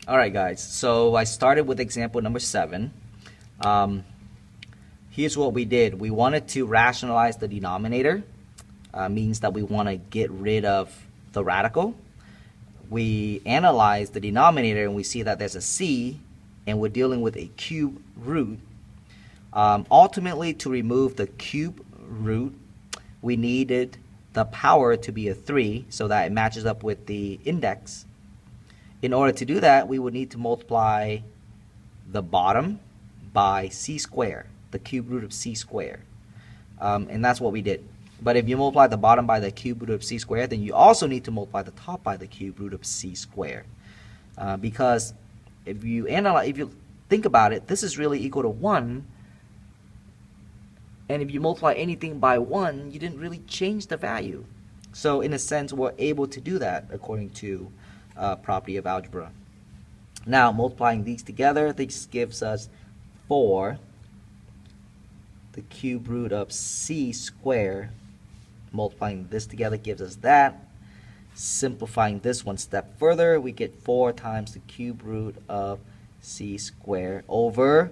Alright guys, so I started with example number 7. Here's what we did. We wanted to rationalize the denominator. Means that we want to get rid of the radical. We analyze the denominator and we see that there's a c, and we're dealing with a cube root. Ultimately, to remove the cube root, we needed the power to be a 3 so that it matches up with the index. In order to do that, we would need to multiply the bottom by c squared, the cube root of c squared. And that's what we did. But if you multiply the bottom by the cube root of c squared, then you also need to multiply the top by the cube root of c squared. Because if you think about it, this is really equal to 1. And if you multiply anything by 1, you didn't really change the value. So in a sense, we're able to do that according to property of algebra. Now, multiplying these together, this gives us 4. The cube root of c squared. Multiplying this together gives us that. Simplifying this one step further, we get 4 times the cube root of c squared over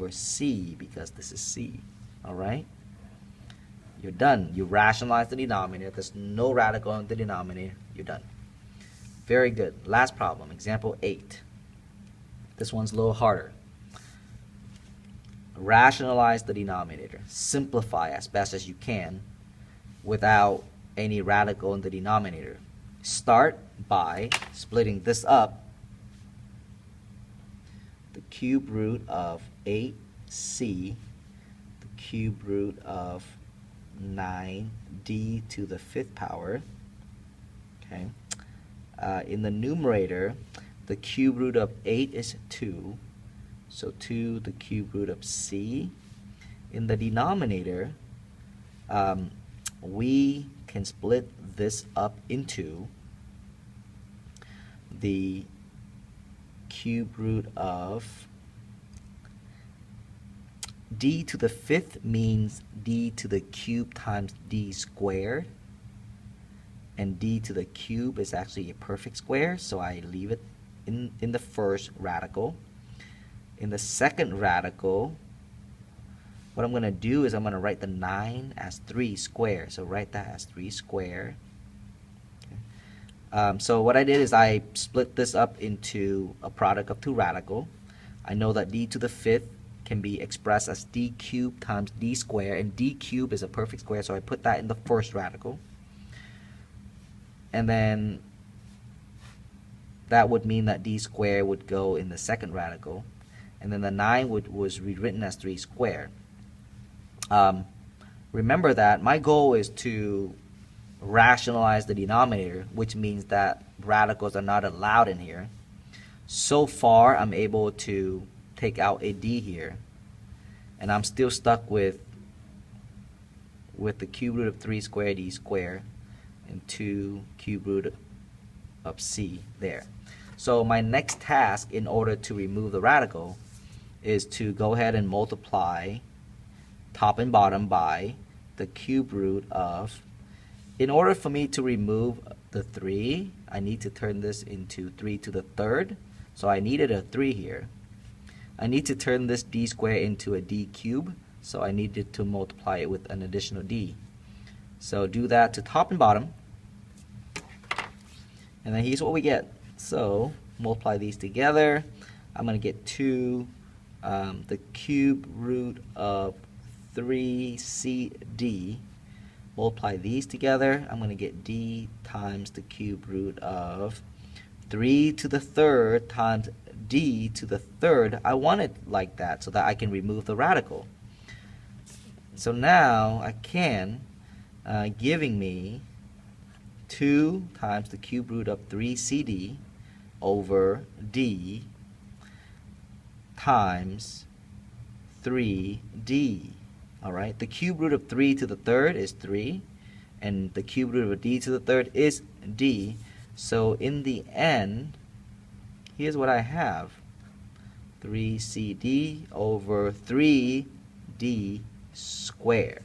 c, because this is c. Alright? You're done. You rationalize the denominator. There's no radical in the denominator. You're done. Very good. Last problem, example 8. This one's a little harder. Rationalize the denominator. Simplify as best as you can without any radical in the denominator. Start by splitting this up. The cube root of 8c, the cube root of 9d to the 5th power. Okay. In the numerator, the cube root of 8 is 2. So 2 the cube root of c. In the denominator, we can split this up into the cube root of d to the 5th means d to the cube times d squared. And d to the cube is actually a perfect square, so I leave it in the first radical. In the second radical, what I'm going to do is I'm going to write the 9 as 3 squared. So write that as 3 squared. Okay. So what I did is I split this up into a product of 2 radical. I know that d to the 5th can be expressed as d cubed times d squared, and d cubed is a perfect square, so I put that in the first radical. And then that would mean that d squared would go in the second radical. And then the 9 was rewritten as 3 squared. Remember that my goal is to rationalize the denominator, which means that radicals are not allowed in here. So far, I'm able to take out a d here. And I'm still stuck with the cube root of 3 squared d squared. And 2 cube root of c there. So my next task in order to remove the radical is to go ahead and multiply top and bottom by the cube root of, in order for me to remove the 3, I need to turn this into 3 to the 3rd. So I needed a 3 here. I need to turn this d squared into a d cubed, so I needed to multiply it with an additional d. So do that to top and bottom. And then here's what we get. So multiply these together. I'm going to get 2, the cube root of 3cd. Multiply these together. I'm going to get d times the cube root of 3 to the 3rd times d to the 3rd. I want it like that so that I can remove the radical. So now I can, giving me 2 times the cube root of 3cd over d times 3d. Alright, the cube root of 3 to the 3rd is 3, and the cube root of d to the 3rd is d. So in the end, here's what I have. 3cd over 3d squared.